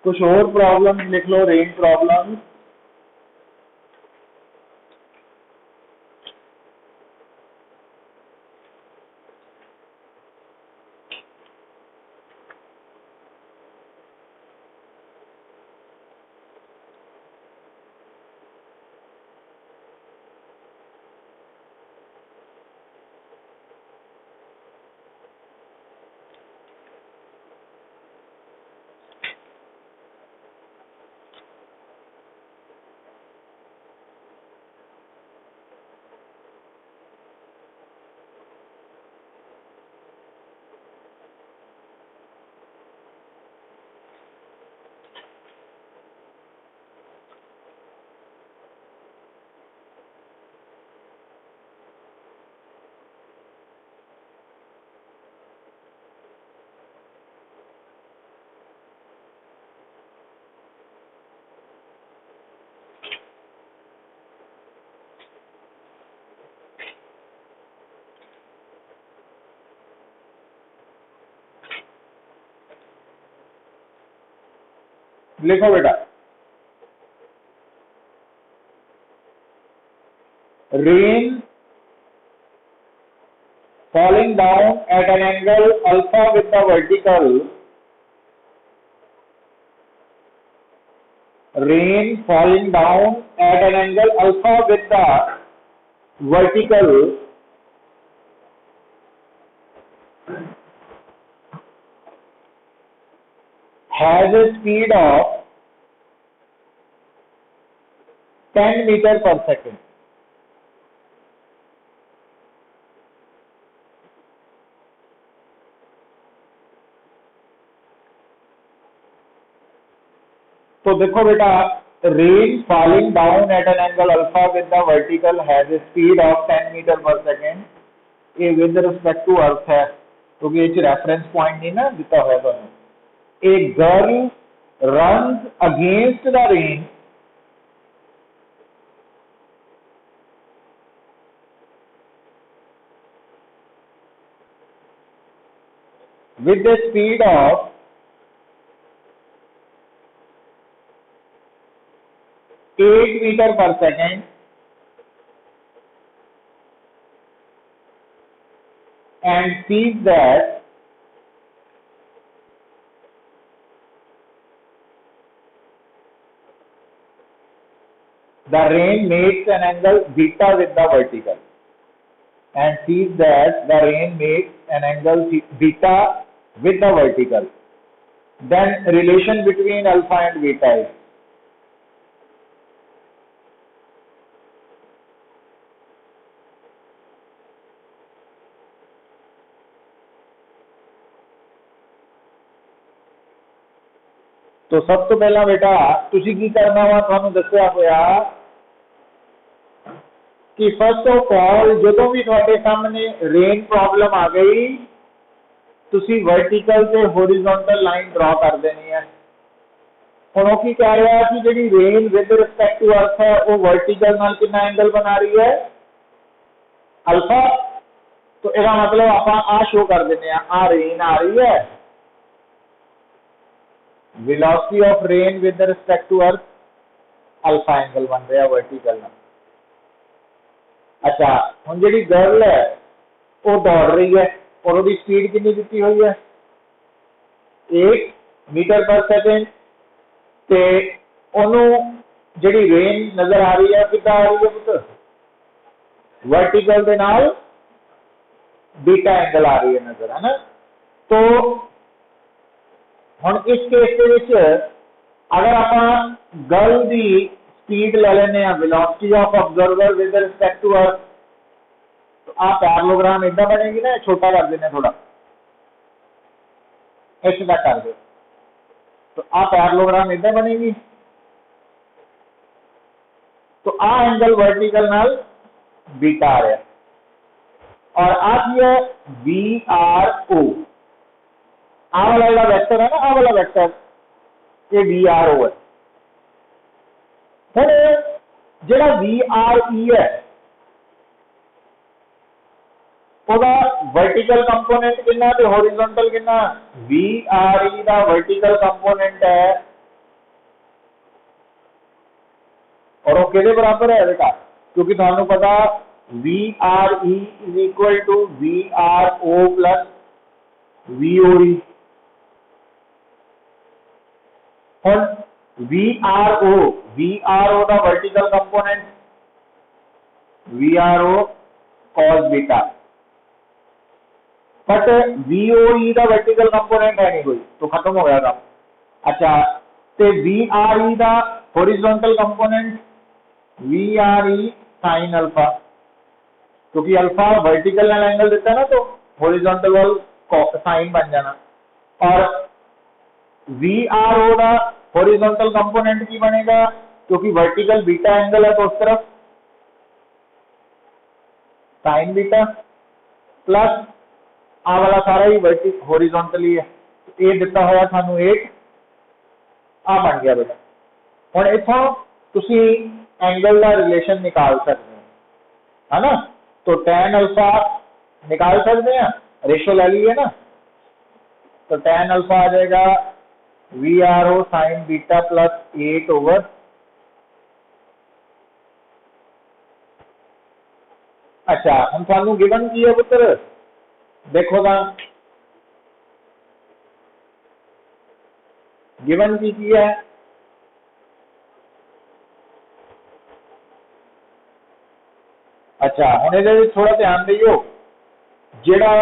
कुछ और प्रॉब्लम लिख लो, रेन प्रॉब्लम। लिखो बेटा, rain falling down at an angle alpha with the vertical, rain falling down at an angle alpha with the vertical has a speed of 10 meter per second. तो देखो बेटा, rain falling down at an angle alpha with the vertical has a speed of 10 metre per second. ये with respect to earth है, क्योंकि ये reference point नहीं ना दिता हुआ है। A girl runs against the rain with a speed of 8 meter per second and sees that the rain makes an angle beta with the vertical, and sees that the rain makes an angle beta with the vertical, then relation between alpha and beta is तो सब तो पहला बेटा तुसी की करना वा, थानू दस्सिया होया कि फर्स्ट ऑफ ऑल जो भी थोड़े सामने रेन प्रॉब्लम आ गई, तुसी वर्टिकल से हॉरिजॉन्टल लाइन ड्रॉ कर देनी है। हुण की कह रहा कि g rain with respect to earth है वो वर्टिकल नाल कितना एंगल बना रही है, अल्फा। तो इसका मतलब आप आ शो कर देने, आ रेन आ रही है, velocity of rain with respect to earth alpha angle बन रहा है वर्टिकल नाल। अच्छा, हम जी गर्ल है वो दौड़ रही है और उसकी स्पीड कितनी दी हुई है, 8 मीटर पर सेकेंड। ते ओनू जी रेन नजर आ रही है कितना आ रही है पुत्र, वर्टिकल के नाल बीटा एंगल आ रही है नजर, है ना। तो हम इस केस के विच अगर आप गर्ल की स्पीड ले लेने velocity of observer with respect to earth, तो आप पैरेललोग्राम इदा बनेगी ना, छोटा कर देने थोड़ा, इस तक कर दो, तो आप पैरेललोग्राम इदा बनेगी। तो आ एंगल वर्टिकल नाल बीटा आ रहा है, और आप ये वी आर ओ, आ वाला वेक्टर है ना, आ वाला वेक्टर ये वी आर ओ है। फिर जो वी आर ई है वर्टिकल कंपोनेंट कितना ते हॉरिजॉन्टल कितना, वी आर ई का वर्टिकल कंपोनेंट है और वो किहदे बराबर है बेटा, क्योंकि थानू पता VRE is equal to VRO plus VOE। हुण VRO का vertical component VRO cos beta, but VOE का वर्टिकल कंपोनेंट है नहीं कोई, तो खत्म हो गया काम। अच्छा, ते VRE का horizontal component VRE sine alpha, क्योंकि अल्फा वर्टिकल एंगल देता है ना, तो हॉरिजॉन्टल वाल साइन बन जाना। और VRO का हॉरिजॉन्टल कंपोनेंट की बनेगा, क्योंकि वर्टिकल बीटा एंगल है तो उस तरफ साइन बीटा, प्लस आ वाला सारा ही हॉरिजॉन्टली है, ये दिता होया सानू 8 आ बन गया बेटा। हुण इथों तुसी एंगल का रिलेशन निकाल सकते हो, है ना, तो tan अल्फा निकाल सकते हैं, रेशो ले लीजिए ना, तो tan अल्फा आ जाएगा VRO sign beta plus 8 over अच्छा हम थानू गिवन की है पुत्र, देखो ना गिवन की है, अच्छा हम ये थोड़ा ध्यान दियो, जेड़ा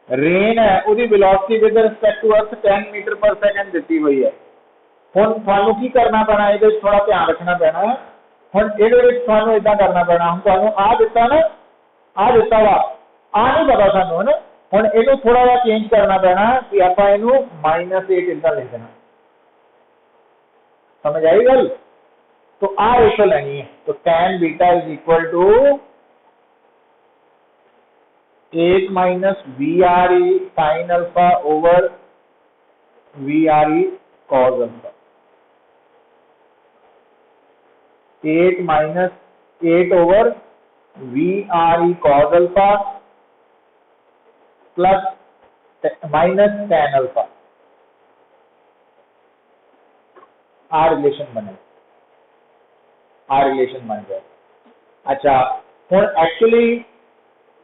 रेन है उसकी velocity with respect to earth 10 metre per second दी हुई है। हुण थानू की करना पैना, ये थोड़ा ध्यान रखना पैना। हुण ये थानू इदा करना पैना, हम थानू आ दिता ना, आ दिता वा, आ नहीं पता सानू, है ना, हुण इहनू थोड़ा जिहा चेंज करना पैना कि आपां इहनू -8 इदा लिख देना, समझ आई गल। तो आ रेशो लेनी है, तो tan beta is equal to 8 minus VRE sine alpha over VRE cos alpha, 8 minus 8 over VRE cos alpha plus minus tan alpha, आ रिलेशन बने, आ रिलेशन बन जाए। अच्छा हुण एक्चुअली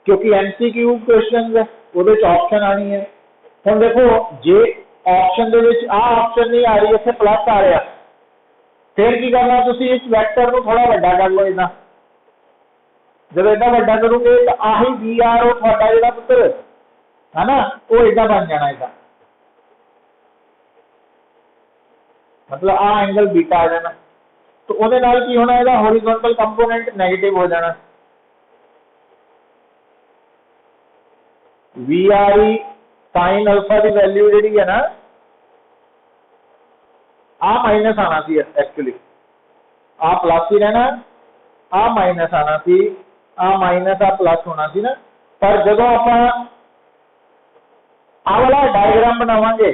क्योंकि MCQ क्वेश्चन है वो ऑप्शन आनी है, हुण देखो जे ऑप्शन दे विच आ ऑप्शन नहीं आ रही, इत्थे प्लस आ रहा, फिर की करना, तुसी इस वैक्टर को थोड़ा वड्डा कर लो, इदा जब इदा वड्डा करोगे तो आही VRO तुहाडा जिहड़ा पुत्र है ना, वो इदा बन जाना, इदा मतलब आ एंगल बीटा आ जाना, तो ਉਹਦੇ ਨਾਲ ਕੀ ਹੋਣਾ, ਇਹਦਾ हॉरिजॉन्टल कंपोनेंट नेगेटिव हो जाना, VRE साइन अल्फा की वैल्यू जी है ना, आ माइनस आना सी एक्चुअली, आ प्लस ही रहना, आ माइनस आना सी, आ माइनस आ प्लस होना सी ना, पर जो आप आ वाला डायग्राम बनावांगे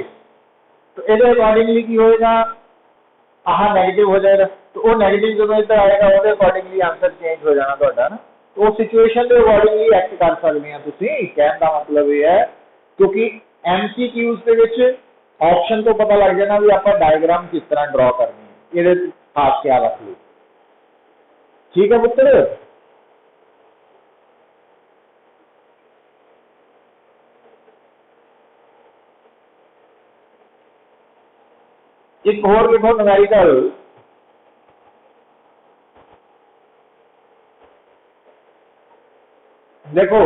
तो ये अकॉर्डिंगली की होएगा, आह नेगेटिव हो जाएगा, तो वो नेगेटिव जो इधर आएगा वो अकॉर्डिंगली आंसर चेंज हो जाना ਤੁਹਾਡਾ ना, तो वो सिचुएशन के अकॉर्डिंगली एक्ट कर सकते हैं तुसी, कहने का मतलब ये है, क्योंकि MCQs ਦੇ ਵਿੱਚ ऑप्शन तो पता लग जाना भी आप डायग्राम किस तरह ड्रॉ करनी है, ये खास ख्याल रख लो, ठीक है पुत्र। एक और लिखो न्यूमेरिकल, देखो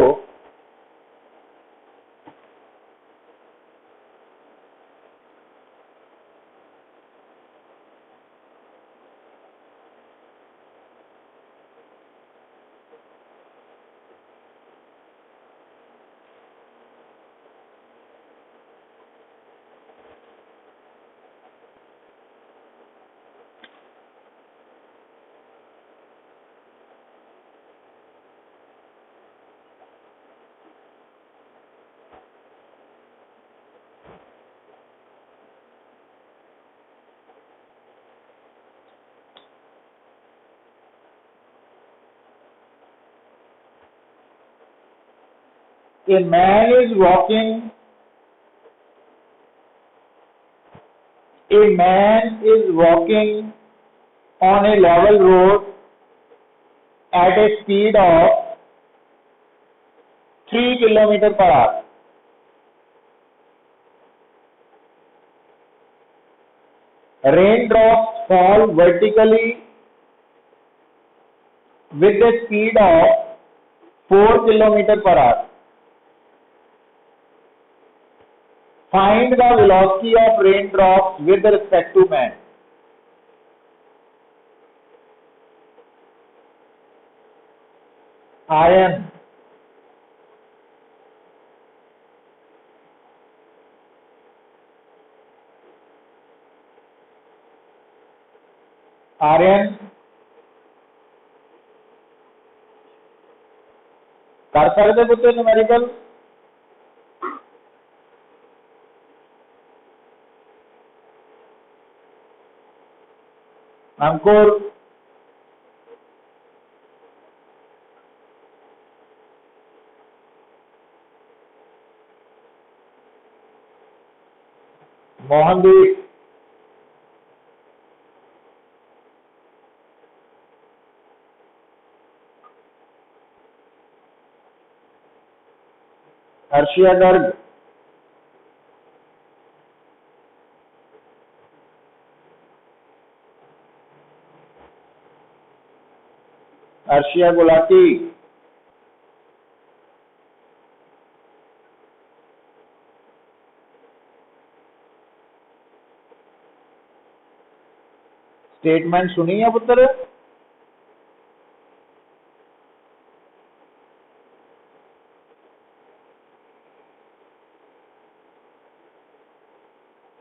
a man is walking, a man is walking on a level road at a speed of 3 kilometers per hour. Raindrops fall vertically with a speed of 4 kilometers per hour. Find the velocity of raindrops with respect to man. Aryan. Aryan कर सकते पुत्र numerical? Ankur, Mohandeep, Harshiya Garg, Harshiya Gulati, statement सुनी है पुत्र?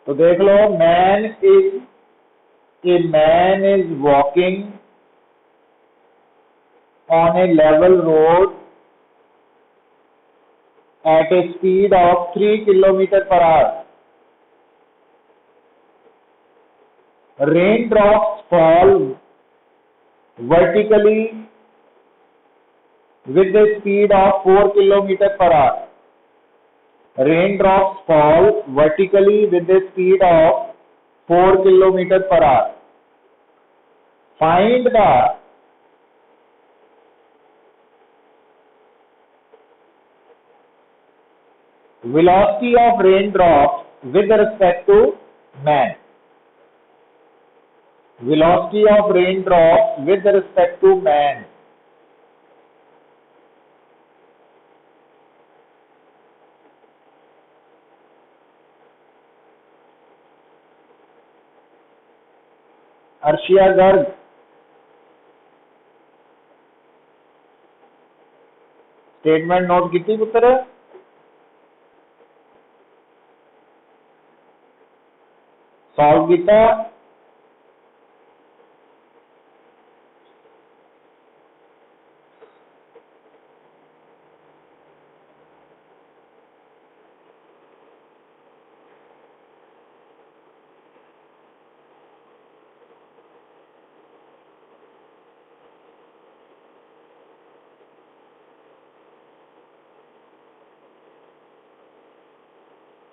तो देख लो, man is walking on a level road at a speed of 3 kilometers per hour. Raindrops fall vertically with a speed of 4 kilometers per hour. Raindrops fall vertically with a speed of 4 kilometers per hour. Find the velocity of raindrops with respect to man. Velocity of raindrops with respect to man. Arshia Garg, statement note की पुत्र? Solve किया?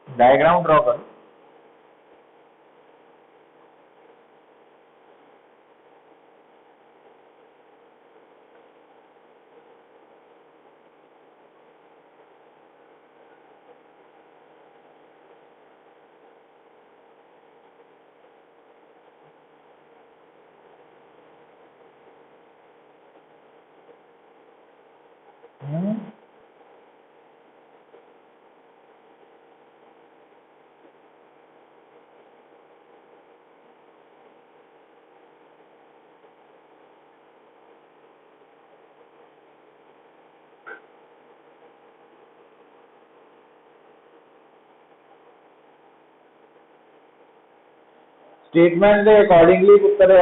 Diagram draw करो। Statement के accordingly पुत्र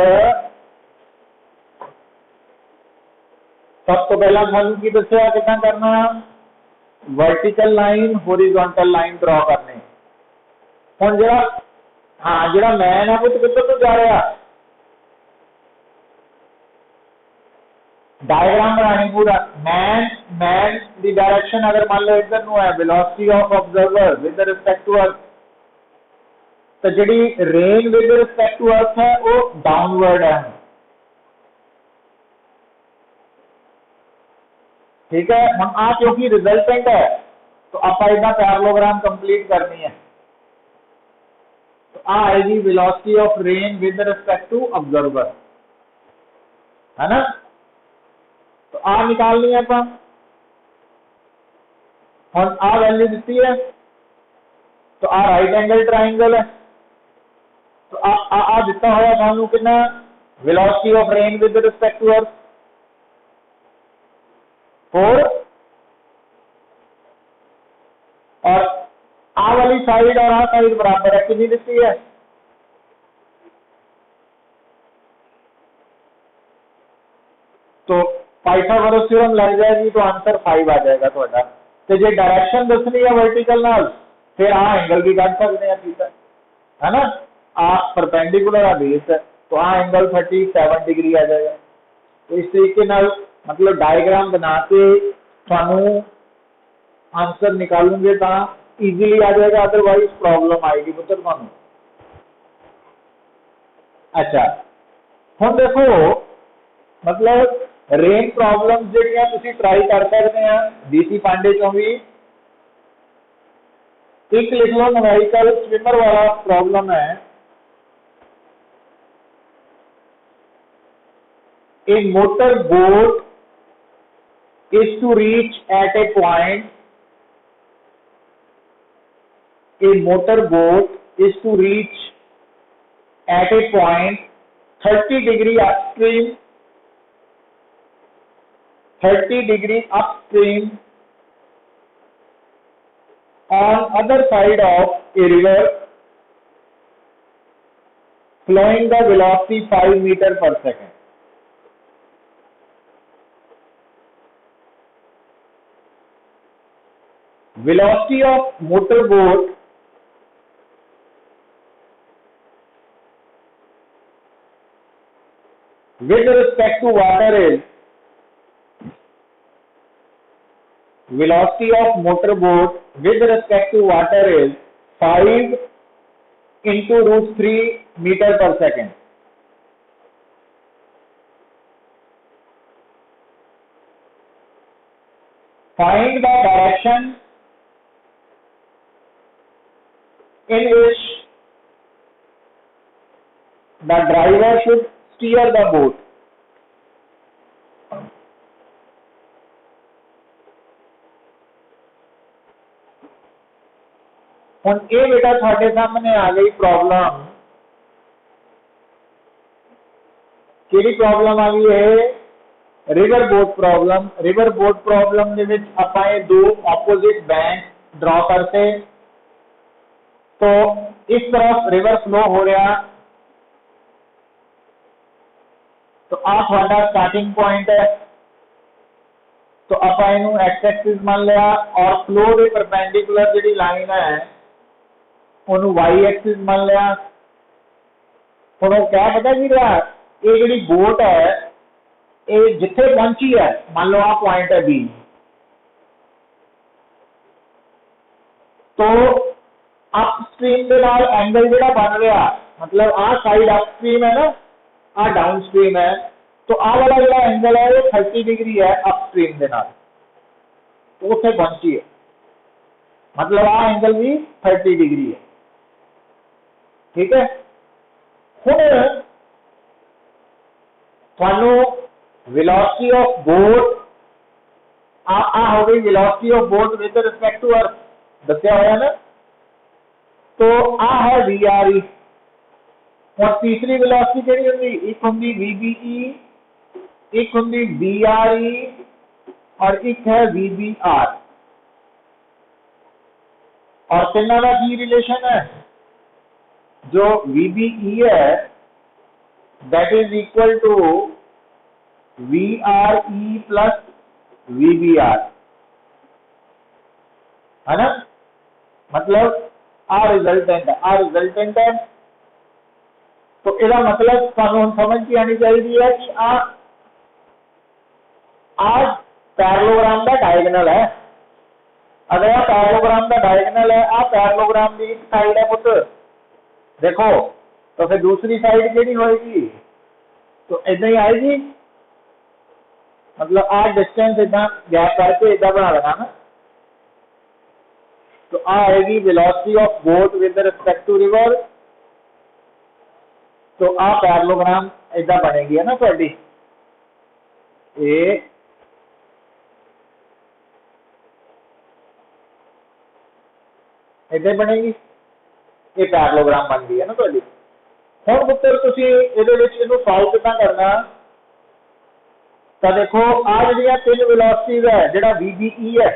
सब तो पहला थानू की दसिया कितना करना, vertical line horizontal line draw करनी। हुण जिहड़ा हाँ जिहड़ा मैन है पुत किधर तो जा रहा, डायग्राम बनानी पूरा। मैन दी डायरेक्शन अगर मान लो इधर नु है, velocity of observer with respect to earth, तो जिहड़ी rain with respect to earth है वो डाउनवर्ड है। ठीक है। हम आ क्योंकि रिजल्टेंट है तो आप इधर पैरेललोग्राम कंप्लीट करनी है। तो आ आएगी velocity of rain with respect to observer, है ना। तो आ निकालनी है अपन, और आ वैल्यू दिखती है तो आ राइट एंगल ट्राइंगल है। तो आ दिता हुआ थानू कितना velocity of rain with respect to earth 4, और आ वाली साइड और आ साइड बराबर है, कितनी दिखती है? तो पाइथागोरस थ्योरम लग जाएगी तो आंसर 5 आ जाएगा ਤੁਹਾਡਾ। ਤੇ ਜੇ डायरेक्शन दसनी है वर्टिकल नाल फिर आ एंगल भी कट सकते हैं थीटा, है ना। आ परपेंडिकुलर आ बेस है तो आ एंगल 37 डिग्री आ जाएगा। तो इस तरीके नाल मतलब डायग्राम बना के थानू आंसर निकालूंगे तो इजीली आ जाएगा, अदरवाइज प्रॉब्लम आएगी पुत्र थानू। अच्छा हम देखो मतलब रेन प्रॉब्लम ਜਿਹੜੀਆਂ ਤੁਸੀਂ ट्राई कर सकते हैं डीसी पांडे चों भी। एक लिख लो न्यूमेरिकल स्विमर वाला प्रॉब्लम है। A motor boat is to reach at a point, a motor boat is to reach at a point 30 degree upstream, 30 degree upstream on other side of a river flowing the velocity 5 meter per second. Velocity of motor boat with respect to water is, velocity of motor boat with respect to water is 5 into root 3 meter per second. Find the direction in which the driver should steer the boat. ਹੁਣ ਇਹ बेटा ਤੁਹਾਡੇ ਸਾਹਮਣੇ ਆ ਗਈ problem. ਕਿਹੜੀ problem आ गई है? River boat problem. River boat problem ਦੇ ਵਿੱਚ ਆਪਾਂ ਇਹ दो ऑपोजिट बैंक ड्रॉ करते, तो इस तरफ रिवर फ्लो हो रहा, तो आप वाला स्टार्टिंग पॉइंट है, तो आप इनू एक्स एक्सिस मान लिया और फ्लो के परपेंडिकुलर जी लाइन है उन्होंने वाई एक्सिस मान लिया। हम क्या पता जी रहा ये जी बोट है ये जिथे पहुंची है, मान लो आ पॉइंट है बी, तो अपस्ट्रीम के नाल एंगल जो बन रहा मतलब आ साइड अपस्ट्रीम है ना, आ डाउनस्ट्रीम है, तो आ वाला जो एंगल है वो 30 डिग्री है अपस्ट्रीम के नाल, तो उसे पहुंची है मतलब आ एंगल भी 30 डिग्री है। ठीक है। हुण थानू वेलोसिटी ऑफ बोट आ हो गई velocity of boat with respect to earth दस्या होया ना, तो आ है वी आर ई। और तीसरी वेलोसिटी केड़ी होंदी, एक होंदी वी बी ई, एक होंदी बी आर ई और एक है वी बी आर। और तीनों का की रिलेशन है, जो वी बी ई है that is equal to V R E plus V B R, है ना। मतलब आ रिजल्टेंट है, आ रिजल्टेंट है, तो इसका मतलब कानून समझ की आनी चाहिए है कि आज पैरेललोग्राम का डायगोनल है। अगर आ पैरेललोग्राम का डायगोनल है, आ पैरेललोग्राम की एक साइड है पुत्र देखो, तो फिर दूसरी साइड केड़ी होएगी, तो इतना ही आएगी। मतलब आ डिस्टेंस इदा गैप करके इदा बना लेना ना। तो आ आएगी velocity of boat with respect to river. तो आ पैरेललोग्राम इदा बनेगी है ना थोड़ी, ये इदा बनेगी, ये पैरेललोग्राम बन गई है ना थोड़ी। हुण पुत्तर तुसीं इहदे विच इहनूं सॉल्व किदां करना, तो देखो आ जिहड़ियां तीन वेलोसिटीज है, जिहड़ा VBE है,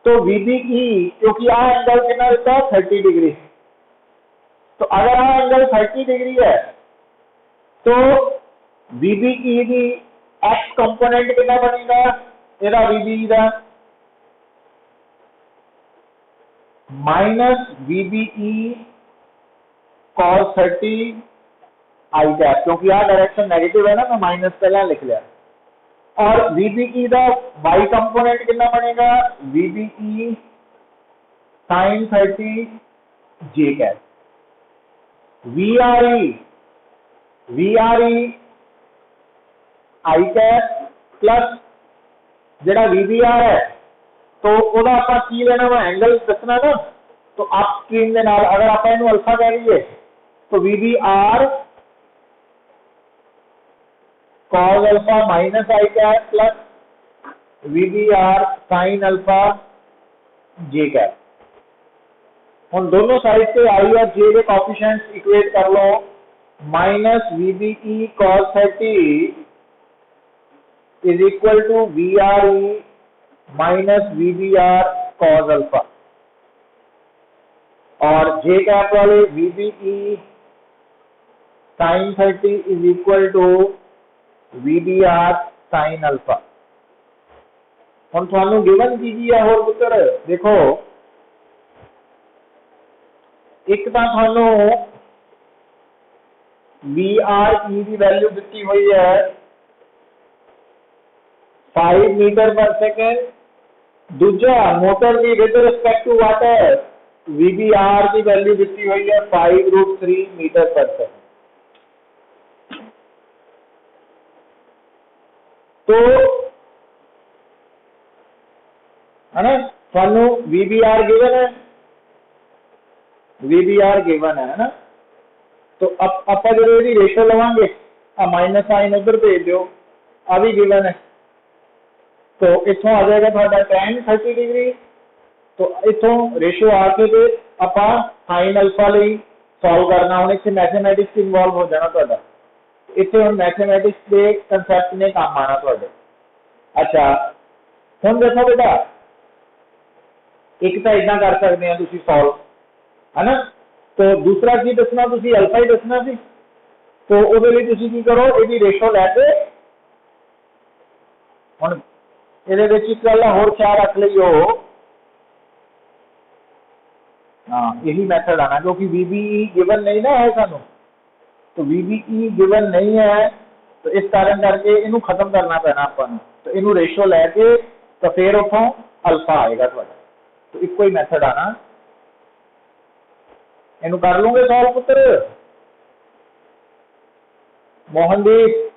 तो VBE क्योंकि आ एंगल कितना दिता 30 डिग्री, तो अगर आ एंगल 30 डिग्री है तो VBE की एक्स कंपोनेंट कितना बनेगा, ਇਹਦਾ VBE का माइनस VBE cos 30 आई कैप, क्योंकि आ डायरेक्शन नेगेटिव है ना, मैं माइनस पहले लिख लिया। और VBE का वाई कंपोनेंट कितना बनेगा, VBE sin 30 जे कैप। VRE आई कैप प्लस जेड़ा VBR है, तो ओदा आपा की लेना वा एंगल दसना ना, तो अप स्ट्रीम दे नाल अगर आप इनू अल्फा कह लीए तो VBR cos alpha minus i cap plus VBR sin alpha j cap. हम दोनों साइड से आई और जे के कोएफिशिएंट्स इक्वेट कर लो, minus VBE cos 30 is equal to VRE minus VBR cos alpha, और जे कैप वाले VBE sin 30 is equal to VBR sin alpha. हम थानू गिवन कीजिए और पुत्र देखो, एक तो थानू VRE की वैल्यू दी हुई है 5 मीटर पर सेकेंड, दूजा मोटर की with respect to water VBR की वैल्यू दी हुई है 5√3 मीटर पर सेकेंड। तो है ना, थानू VBR गिवन है, VBR गिवन है ना, तो अब आप जो रेशो लवांगे, माइनस साइन उधर भेज दो, आ भी गिवन है, तो इतों आ जाएगा थोड़ा tan 30 डिग्री, तो इतों रेशो आके तो आप साइन अल्फा ਲਈ सॉल्व करना। हम इतने मैथमेटिक्स इन्वॉल्व हो जाना थोड़ा, इतने हम मैथमेटिक्स के कंसैप्ट ने काम आना थोड़े। अच्छा हम देखो बेटा, एक तो इदा कर सकते हैं तुम सॉल्व, है ना, तो दूसरा की दसना, तुम अल्फा ही दसना सी, तो वो की करो, यदि रेशो लैके हम ये एक गल होर ख्याल रख लियो, हाँ यही मैथड आना, क्योंकि VBE गिवन नहीं ना है सानू, तो VBE गिवन नहीं है, तो इस कारण करके इनू खत्म करना पैना अपन, तो इनू रेशो लैके तो फिर उतों अल्फा आएगा थोड़ा, तो एक ही मैथड आना। इनू कर लोगे सॉल्व पुत्र मोहनदीप?